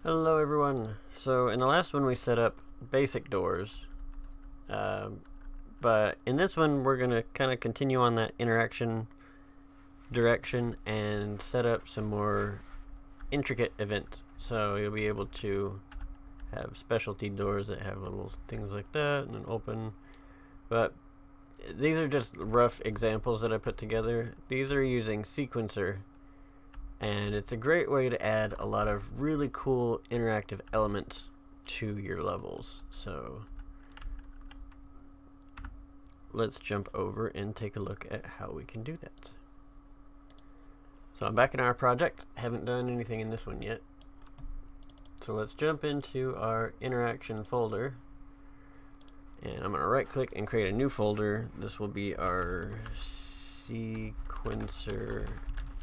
Hello everyone. So in the last one we set up basic doors, but in this one we're going to kind of continue on that interaction direction and set up some more intricate events. So you'll be able to have specialty doors that have little things like that and an open. But these are just rough examples that I put together. These are using Sequencer, and it's a great way to add a lot of really cool interactive elements to your levels. So let's jump over and take a look at how we can do that. So I'm back in our project. Haven't done anything in this one yet. So let's jump into our interaction folder. And I'm going to right click and create a new folder. This will be our sequencer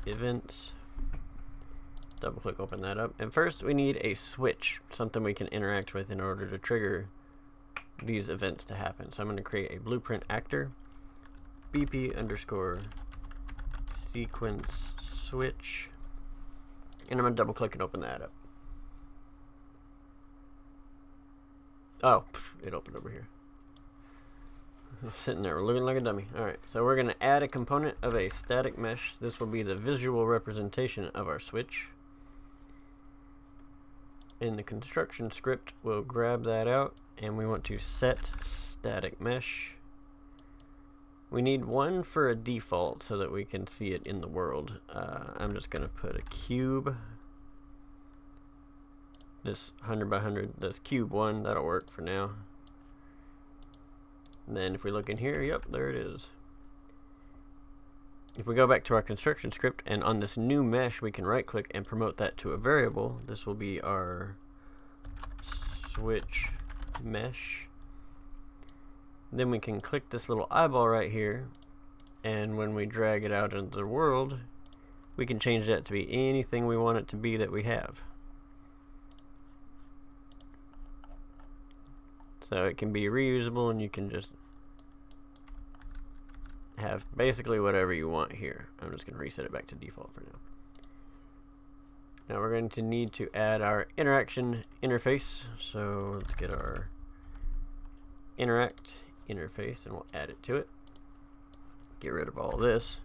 events. Double click, open that up. And first we need a switch, something we can interact with in order to trigger these events to happen. So I'm going to create a blueprint actor, BP underscore sequence switch. And I'm going to double click and open that up. Oh, it opened over here. It's sitting there looking like a dummy. Alright, so we're going to add a component of a static mesh. This will be the visual representation of our switch. In the construction script, we'll grab that out, and we want to set static mesh. We need one for a default so that we can see it in the world. I'm just going to put a cube. This 100 by 100, this cube one, that'll work for now. And then if we look in here, yep, there it is. If we go back to our construction script, and on this new mesh we can right click and promote that to a variable. This will be our switch mesh. Then we can click this little eyeball right here, and when we drag it out into the world, we can change that to be anything we want it to be that we have. So it can be reusable, and you can just have basically whatever you want here. I'm just going to reset it back to default for now. Now we're going to need to add our interaction interface. So let's get our interact interface and we'll add it to it. Get rid of all this.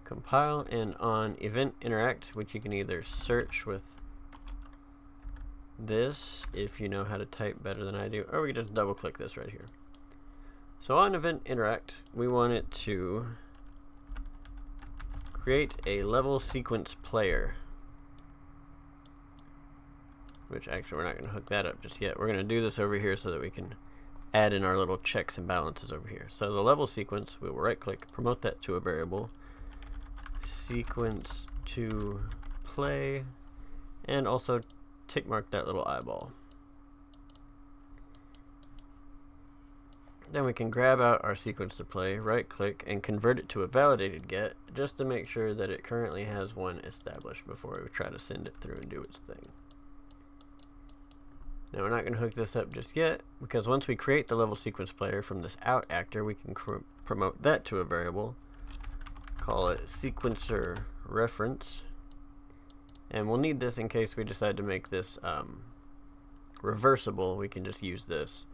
Compile, and on event interact, which you can either search with this if you know how to type better than I do, or we can just double click this right here. So on event interact, we want it to create a level sequence player, which actually we're not going to hook that up just yet. We're going to do this over here so that we can add in our little checks and balances over here. So the level sequence, we will right click, promote that to a variable, sequence to play, and also tick mark that little eyeball. Then we can grab out our sequence to play, right click, and convert it to a validated get, just to make sure that it currently has one established before we try to send it through and do its thing. Now we're not going to hook this up just yet, because once we create the level sequence player from this out actor, we can promote that to a variable, call it sequencer reference, and we'll need this in case we decide to make this reversible. We can just use this.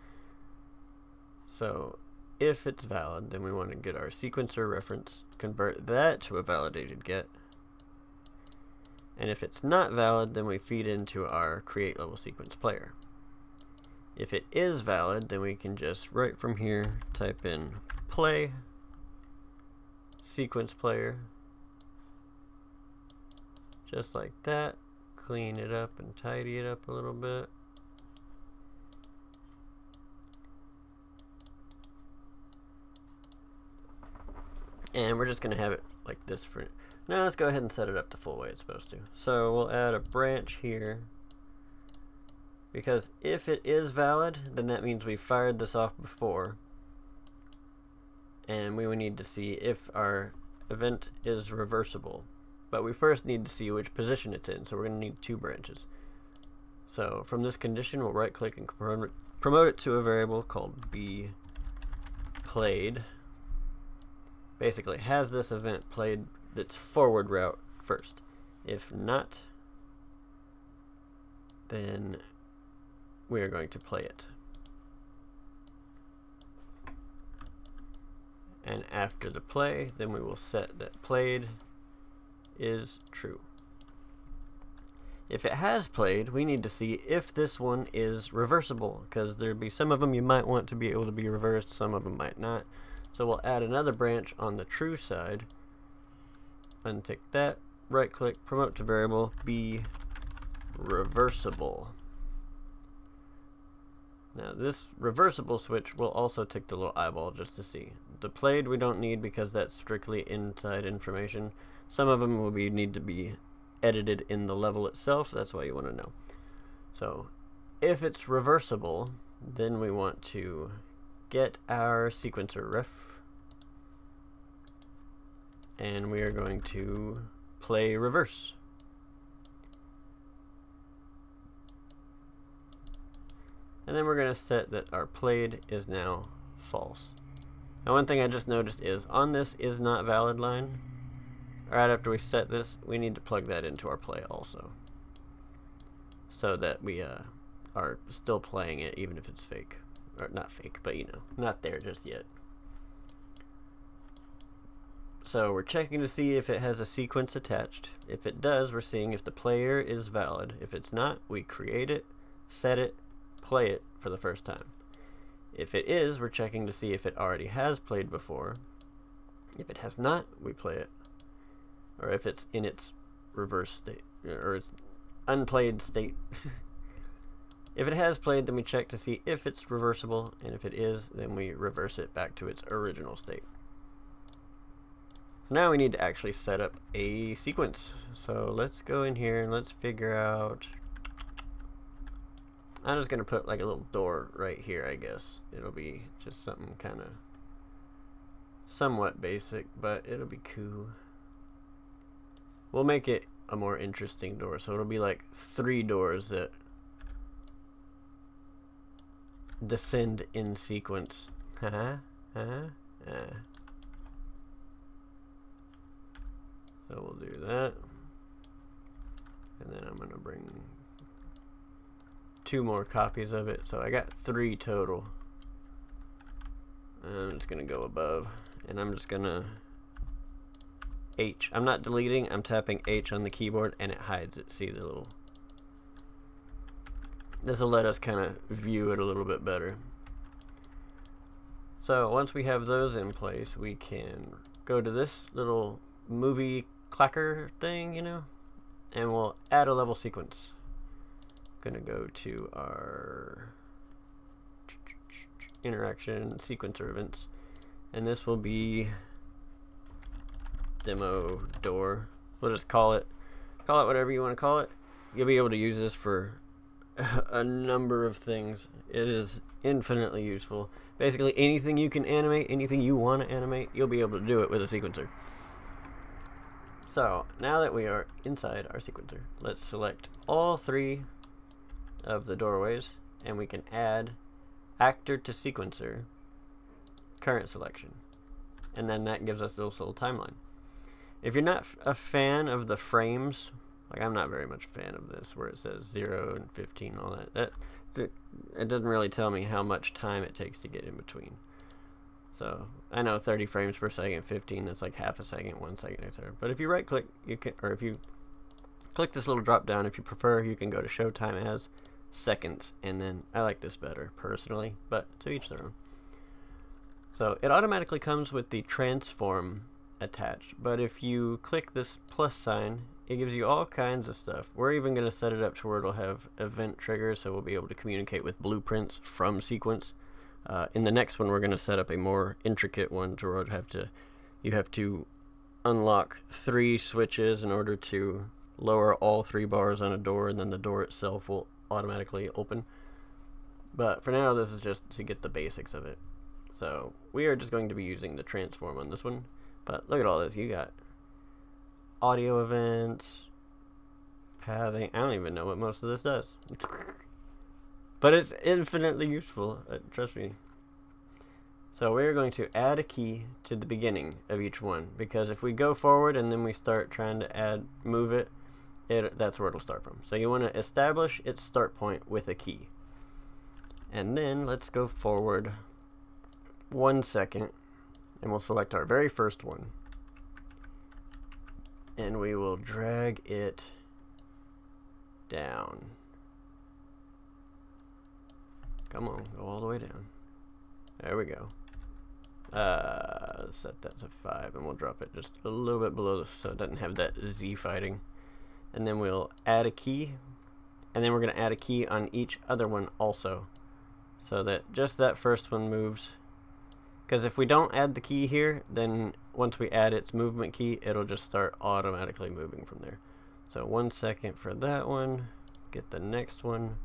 So if it's valid, then we want to get our sequencer reference, convert that to a validated get, and if it's not valid, then we feed into our create level sequence player. If it is valid, then we can just right from here type in play sequence player, just like that. Clean it up and tidy it up a little bit. And we're just going to have it like this for now. Let's go ahead and set it up the full way it's supposed to. So we'll add a branch here, because if it is valid, then that means we fired this off before, and we would need to see if our event is reversible. But we first need to see which position it's in, so we're going to need two branches. So from this condition, we'll right click and promote it to a variable called bPlayed. Basically, has this event played its forward route first? If not, then we are going to play it. And after the play, then we will set that played is true. If it has played, we need to see if this one is reversible, because there'd be some of them you might want to be able to be reversed, some of them might not. So we'll add another branch on the true side, untick that, right click, promote to variable, be reversible. Now this reversible switch will also tick the little eyeball just to see. The played we don't need because that's strictly inside information. Some of them will need to be edited in the level itself, that's why you want to know. So if it's reversible, then we want to get our sequencer ref, and we are going to play reverse. And then we're going to set that our played is now false. Now one thing I just noticed is on this is not valid line, right after we set this, we need to plug that into our play also, so that we are still playing it even if it's fake. Or not fake, but you know, not there just yet. So we're checking to see if it has a sequence attached. If it does, we're seeing if the player is valid. If it's not, we create it, set it, play it for the first time. If it is, we're checking to see if it already has played before. If it has not, we play it. Or if it's in its reverse state, or its unplayed state. If it has played, then we check to see if it's reversible, and if it is, then we reverse it back to its original state. So now we need to actually set up a sequence. So let's go in here and let's figure out, I'm just going to put like a little door right here, I guess. It'll be just something kind of somewhat basic, but it'll be cool. We'll make it a more interesting door, so it'll be like 3 doors that descend in sequence. So we'll do that, and then I'm going to bring 2 more copies of it, so I got 3 total. I'm just going to go above, and I'm just going to H. I'm not deleting, I'm tapping H on the keyboard and it hides it. See the little... This will let us kind of view it a little bit better. So once we have those in place, we can go to this little movie clacker thing, you know, and we'll add a level sequence. Gonna go to our interaction sequencer events, and this will be demo door. We'll just call it whatever you want to call it. You'll be able to use this for a number of things. It is infinitely useful. Basically anything you can animate, anything you want to animate, you'll be able to do it with a sequencer. So now that we are inside our sequencer, let's select all 3 of the doorways, and we can add actor to sequencer current selection, and then that gives us this little timeline. If you're not a fan of the frames, like I'm not very much a fan of this where it says 0 and 15 and all that, it doesn't really tell me how much time it takes to get in between. So I know 30 frames per second, 15, that's like half a second, 1 second, etc. But if you right click, you can, or if you click this little drop down, if you prefer, you can go to show time as seconds, and then I like this better personally, but to each their own. So it automatically comes with the transform attached, but if you click this plus sign, it gives you all kinds of stuff. We're even going to set it up to where it'll have event triggers, so we'll be able to communicate with blueprints from sequence. In the next one, we're going to set up a more intricate one to where you have to unlock 3 switches in order to lower all 3 bars on a door, and then the door itself will automatically open. But for now, this is just to get the basics of it. So we are just going to be using the transform on this one. But look at all this. You got audio events, pathing. I don't even know what most of this does. But it's infinitely useful, trust me. So we're going to add a key to the beginning of each one, because if we go forward and then we start trying to move it, that's where it'll start from. So you want to establish its start point with a key. And then let's go forward 1 second, and we'll select our very first one. And we will drag it down. Come on, go all the way down. There we go. Let's set that to 5, and we'll drop it just a little bit below so it doesn't have that Z fighting. And then we'll add a key, and then we're going to add a key on each other one also, so that just that first one moves. Because if we don't add the key here, then once we add its movement key, it'll just start automatically moving from there. So 1 second for that one. Get the next one.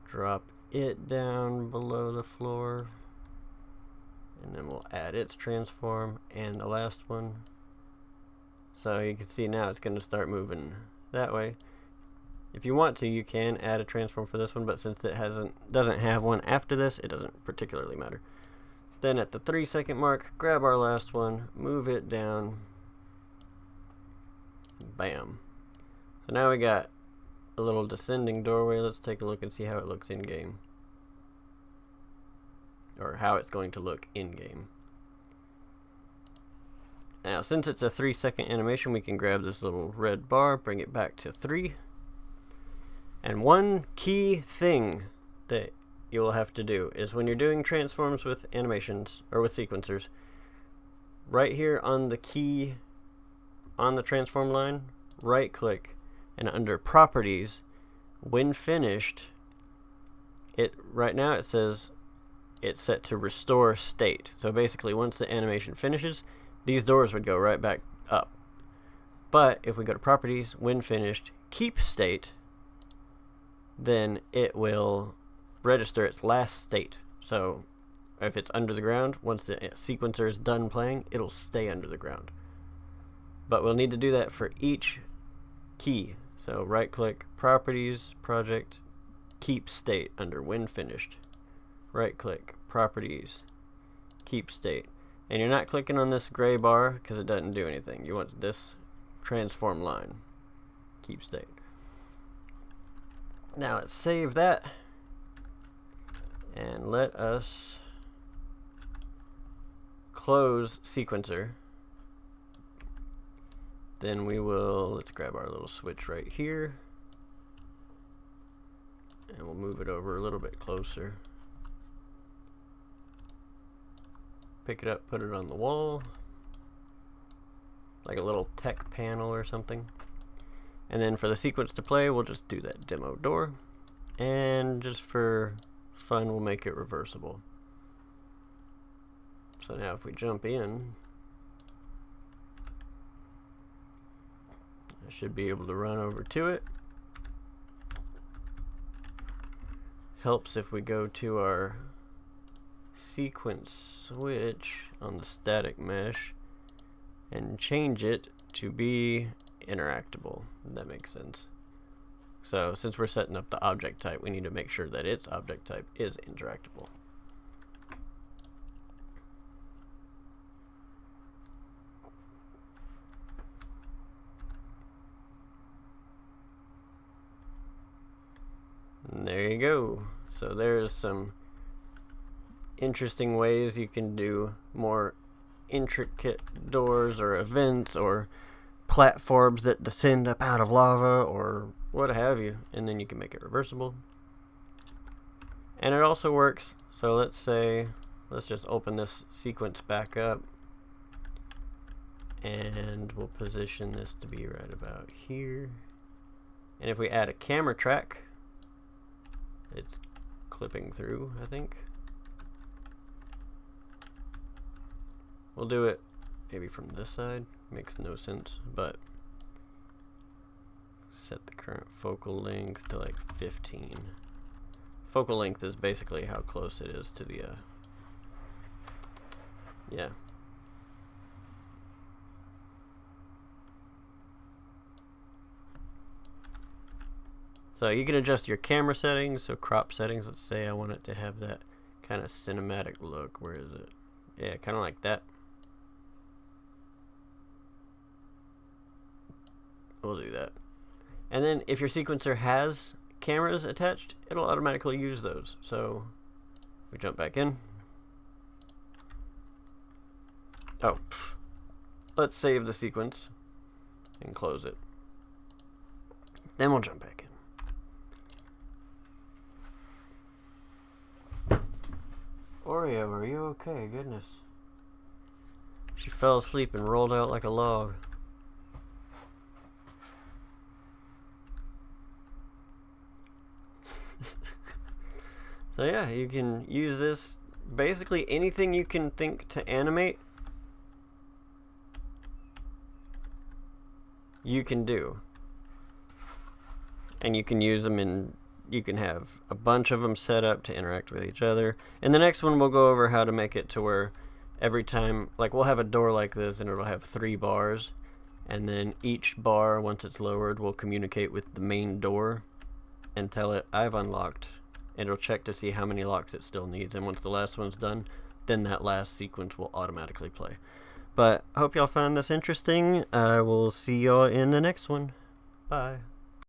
Drop it down below the floor. And then we'll add its transform and the last one. So you can see now it's going to start moving that way. If you want to, you can add a transform for this one, but since it doesn't have one after this, it doesn't particularly matter. Then at the 3 second mark, grab our last one, move it down. Bam. So now we got a little descending doorway. Let's take a look and see how it looks in game. Or how it's going to look in game. Now, since it's a 3 second animation, we can grab this little red bar, bring it back to 3. And one key thing that you will have to do is when you're doing transforms with animations or with sequencers, right here on the key on the transform line, right click, and under properties, when finished, right now it says it's set to restore state. So basically once the animation finishes, these doors would go right back up. But if we go to properties, when finished, keep state, then it will register its last state. So if it's under the ground, once the sequencer is done playing, it'll stay under the ground. But we'll need to do that for each key. So right click, properties, project, keep state under when finished. Right click, properties, keep state. And you're not clicking on this gray bar because it doesn't do anything. You want this transform line, keep state. Now let's save that. And let us close sequencer. Then we will, let's grab our little switch right here. And we'll move it over a little bit closer. Pick it up, put it on the wall. Like a little tech panel or something. And then for the sequence to play, we'll just do that demo door. And just for fun, we'll make it reversible. So now if we jump in, I should be able to run over to it. Helps if we go to our sequence switch on the static mesh and change it to be interactable. If that makes sense. So since we're setting up the object type, we need to make sure that its object type is interactable. And there you go. So there's some interesting ways you can do more intricate doors or events or platforms that descend up out of lava or what have you, and then you can make it reversible. And it also works, so let's just open this sequence back up, and we'll position this to be right about here. And if we add a camera track, it's clipping through, I think. We'll do it maybe from this side. Makes no sense, but set the current focal length to like 15. Focal length is basically how close it is to the yeah. So you can adjust your camera settings, so crop settings. Let's say I want it to have that kind of cinematic look. Where is it? Yeah, kind of like that. We'll do that. And then if your sequencer has cameras attached, it'll automatically use those. So we jump back in. Oh, let's save the sequence and close it. Then we'll jump back in. Oreo, are you okay? Goodness. She fell asleep and rolled out like a log. So yeah, you can use this. Basically anything you can think to animate, you can do. And you can use them in, you can have a bunch of them set up to interact with each other. In the next one we'll go over how to make it to where every time, like we'll have a door like this and it'll have 3 bars, and then each bar, once it's lowered, will communicate with the main door and tell it I've unlocked, and it'll check to see how many locks it still needs, and once the last one's done, then that last sequence will automatically play. But hope y'all found this interesting. I will see y'all in the next one. Bye.